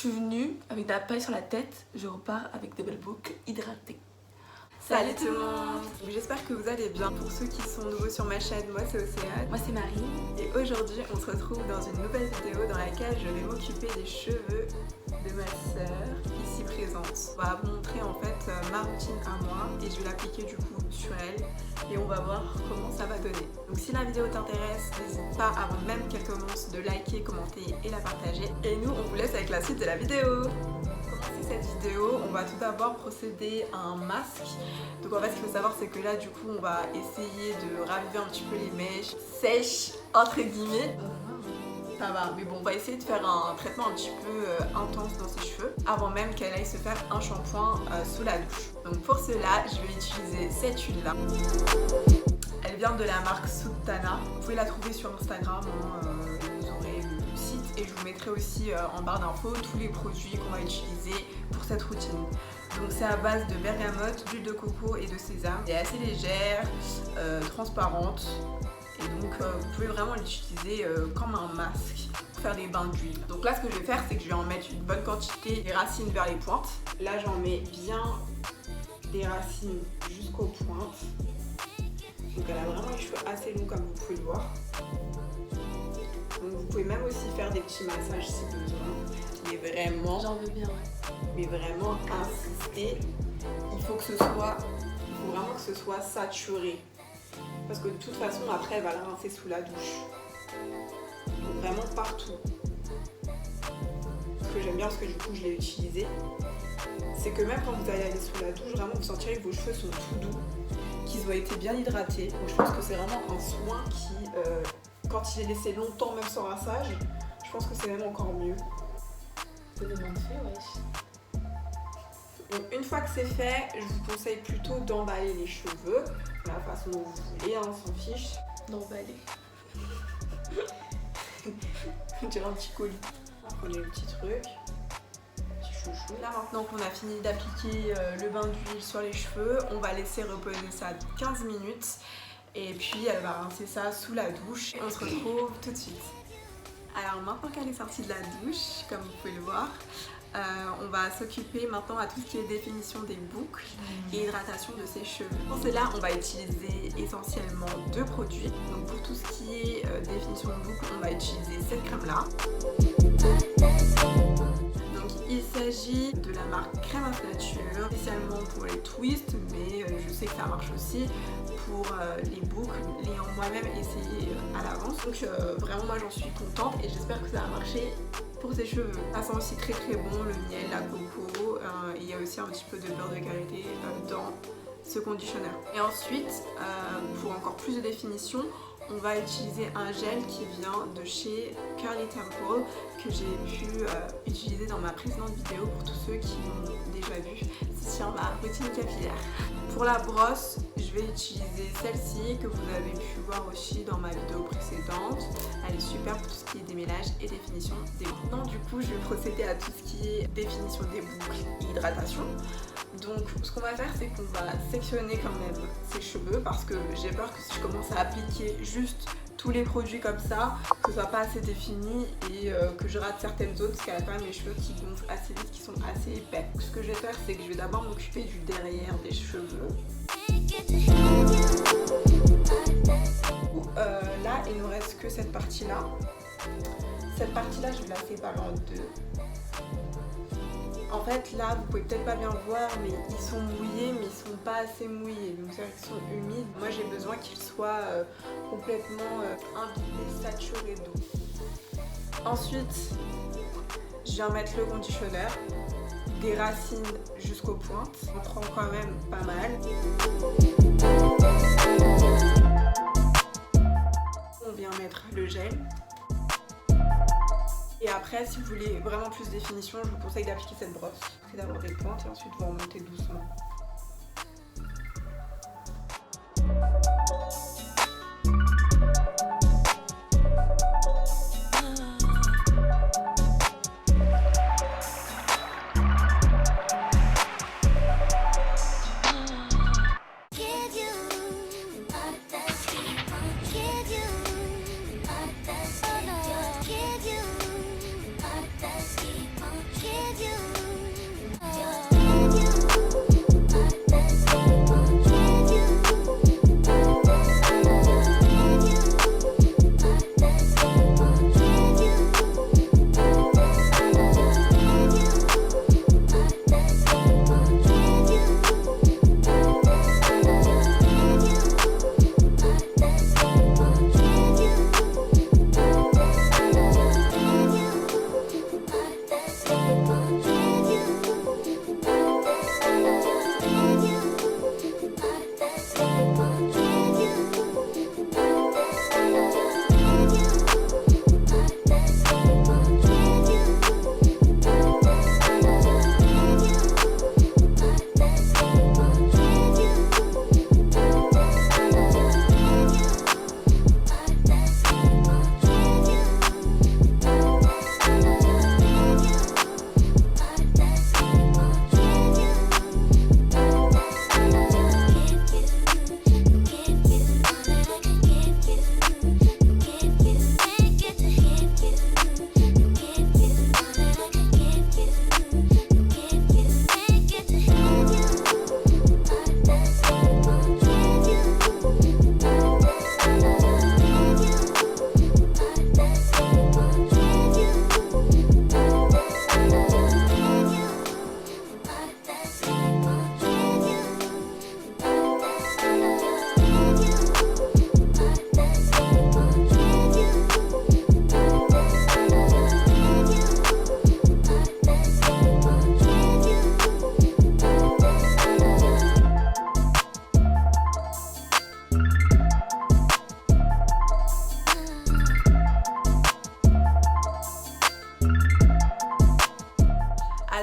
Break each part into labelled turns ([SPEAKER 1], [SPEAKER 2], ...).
[SPEAKER 1] suis venue avec de la paille sur la tête, je repars avec des belles boucles hydratées.
[SPEAKER 2] Salut tout le monde! J'espère que vous allez bien. Pour ceux qui sont nouveaux sur ma chaîne, moi c'est Océane.
[SPEAKER 1] Moi c'est Marie.
[SPEAKER 2] Et aujourd'hui on se retrouve dans une nouvelle vidéo dans laquelle je vais m'occuper des cheveux de ma sœur ici présente. On va vous montrer en fait ma routine à moi et je vais l'appliquer du coup sur elle et on va voir comment ça va donner. Donc si la vidéo t'intéresse, n'hésite pas avant même qu'elle commence de liker, commenter et la partager. Et nous on vous laisse avec la suite de la vidéo. Cette vidéo, on va tout d'abord procéder à un masque. Donc en fait ce qu'il faut savoir c'est que là du coup on va essayer de raviver un petit peu les mèches sèches entre guillemets. Ça va, mais bon on va essayer de faire un traitement un petit peu intense dans ses cheveux avant même qu'elle aille se faire un shampoing sous la douche. Donc pour cela je vais utiliser cette huile là. Elle vient de la marque Sultana. Vous pouvez la trouver sur Instagram. Vous aurez le site et je vous mettrai aussi en barre d'infos tous les produits qu'on va utiliser pour cette routine. Donc c'est à base de bergamote, d'huile de coco et de sésame. Elle est assez légère, transparente et donc vous pouvez vraiment l'utiliser comme un masque pour faire des bains d'huile. Donc là ce que je vais faire c'est que je vais en mettre une bonne quantité des racines vers les pointes. Là j'en mets bien des racines jusqu'aux pointes. Donc elle a vraiment les cheveux assez longs comme vous pouvez le voir. Donc vous pouvez même aussi faire des petits massages si besoin. Mais vraiment,
[SPEAKER 1] j'en veux bien, ouais.
[SPEAKER 2] Mais vraiment insister. Il faut vraiment que ce soit saturé. Parce que de toute façon après elle va la rincer sous la douche. Donc vraiment partout. Ce que j'aime bien parce que du coup je l'ai utilisé, c'est que même quand vous allez aller sous la douche, vraiment vous sentirez que vos cheveux sont tout doux, qu'ils ont été bien hydratés. Donc je pense que c'est vraiment un soin qui, quand il est laissé longtemps même sans rinçage, je pense que c'est même encore mieux.
[SPEAKER 1] C'est des bonnes fées, wesh.
[SPEAKER 2] Donc une fois que c'est fait, je vous conseille plutôt d'emballer les cheveux de la façon dont vous voulez, on s'en fiche.
[SPEAKER 1] D'emballer.
[SPEAKER 2] On dirait un petit colis. Prenez le petit truc. Chouchou. Là maintenant qu'on a fini d'appliquer le bain d'huile sur les cheveux, on va laisser reposer ça 15 minutes et puis elle va rincer ça sous la douche. On se retrouve tout de suite. Alors maintenant qu'elle est sortie de la douche, comme vous pouvez le voir, on va s'occuper maintenant à tout ce qui est définition des boucles et hydratation de ses cheveux. Pour cela, on va utiliser essentiellement deux produits. Donc pour tout ce qui est définition de boucle, on va utiliser cette crème là. Il s'agit de la marque Crème Nature, spécialement pour les twists, mais je sais que ça marche aussi pour les boucles, l'ayant moi-même essayé à l'avance. Donc vraiment moi j'en suis contente et j'espère que ça va marcher pour ses cheveux. Ça sent aussi très très bon le miel, la coco, il y a aussi un petit peu de beurre de karité dans ce conditionneur. Et ensuite, pour encore plus de définition, on va utiliser un gel qui vient de chez Curly Temple que j'ai pu utiliser dans ma précédente vidéo pour tous ceux qui l'ont déjà vu. C'est sur ma routine capillaire. Pour la brosse, je vais utiliser celle-ci que vous avez pu voir aussi dans ma vidéo précédente. Elle est super pour tout ce qui est démêlage et définition des boucles. Donc du coup, je vais procéder à tout ce qui est définition des boucles et hydratation. Donc ce qu'on va faire c'est qu'on va sectionner quand même ses cheveux parce que j'ai peur que si je commence à appliquer juste tous les produits comme ça, que ce soit pas assez défini et que je rate certaines zones parce qu'elle a quand même les cheveux qui gonflent assez vite, qui sont assez épais. Ce que je vais faire c'est que je vais d'abord m'occuper du derrière des cheveux. Là il nous reste que cette partie là. Cette partie là je vais la séparer en deux. En fait là vous pouvez peut-être pas bien voir mais ils sont mouillés mais ils sont pas assez mouillés donc c'est-à-dire qu'ils sont humides. Moi j'ai besoin qu'ils soient complètement imbibés, saturés d'eau. Ensuite je viens mettre le conditionneur, des racines jusqu'aux pointes, on prend quand même pas mal. On vient mettre le gel. Et après, si vous voulez vraiment plus de définition, je vous conseille d'appliquer cette brosse. C'est d'avoir des pointes et ensuite vous remontez doucement.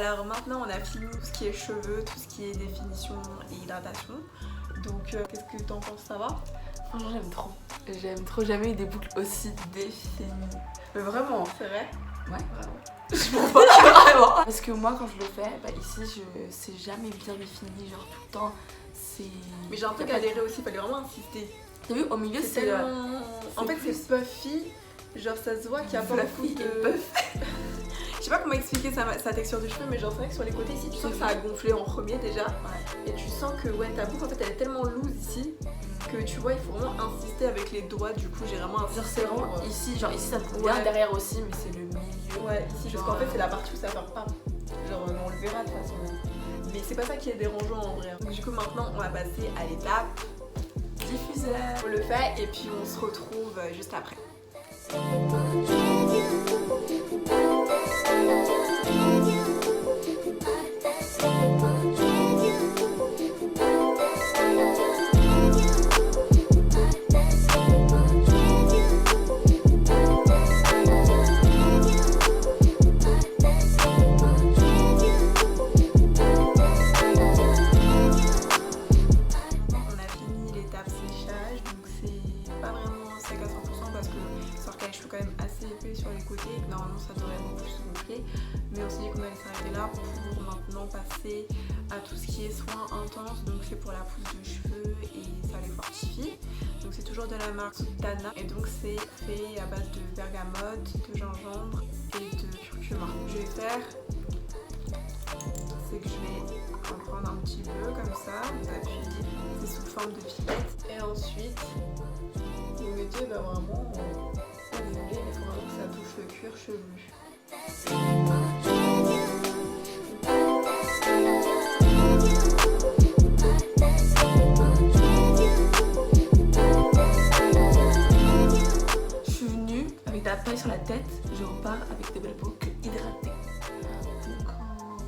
[SPEAKER 2] Alors maintenant on a fini tout ce qui est cheveux, tout ce qui est définition et hydratation. Donc qu'est-ce que t'en penses, ça va?
[SPEAKER 1] Franchement j'aime trop. J'aime trop, jamais eu des boucles aussi définies. Mais vraiment.
[SPEAKER 2] C'est vrai?
[SPEAKER 1] Ouais, vraiment. Je m'en fous vraiment. Parce que moi quand je le fais, bah ici c'est jamais bien défini, genre tout le temps c'est...
[SPEAKER 2] Mais j'ai un peu galéré aussi, fallait vraiment insister.
[SPEAKER 1] T'as vu, au milieu c'est
[SPEAKER 2] tellement... En fait c'est puffy, genre ça se voit qu'il y a pas beaucoup de... Je sais pas comment expliquer sa texture de cheveux, mais genre c'est vrai que sur les côtés ici tu sens que ça a gonflé en premier déjà. Ouais. Et tu sens que ouais, ta boucle en fait elle est tellement loose ici que tu vois il faut vraiment insister avec les doigts. Du coup j'ai vraiment insisté.
[SPEAKER 1] Genre c'est vraiment ici, genre ici ça me coupe bien, derrière aussi, mais c'est le milieu.
[SPEAKER 2] Ouais, ici parce qu'en fait c'est la partie où ça va pas. Genre on le verra de toute façon. Mais c'est pas ça qui est dérangeant en vrai. Donc du coup maintenant on va passer à l'étape diffuseur. On le fait et puis on se retrouve juste après. Sur les côtés, normalement ça devrait beaucoup plus se gonfler, mais on s'est dit qu'on allait s'arrêter là pour maintenant passer à tout ce qui est soins intenses. Donc c'est pour la pousse de cheveux et ça les fortifie. Donc c'est toujours de la marque Sultana et donc c'est fait à base de bergamote, de gingembre et de curcuma. Je vais faire, c'est que je vais en prendre un petit peu comme ça, vous appuyez, c'est sous forme de pipette et ensuite vous mettez vraiment vous voulez, mais il faut vraiment que ça touche le cuir chevelu.
[SPEAKER 1] Je suis venue avec de la paille sur la tête, je repars avec des belles boucles hydratées. Donc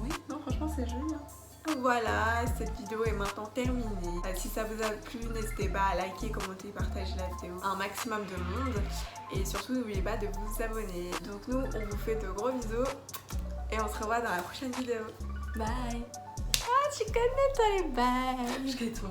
[SPEAKER 1] oui,
[SPEAKER 2] non franchement c'est joli. Voilà, cette vidéo est maintenant terminée. Si ça vous a plu, n'hésitez pas à liker, commenter, partager la vidéo à un maximum de monde. Et surtout, n'oubliez pas de vous abonner. Donc nous, on vous fait de gros bisous. Et on se revoit dans la prochaine vidéo.
[SPEAKER 1] bye.
[SPEAKER 2] Ah, tu connais toi les bails.
[SPEAKER 1] Je connais toi.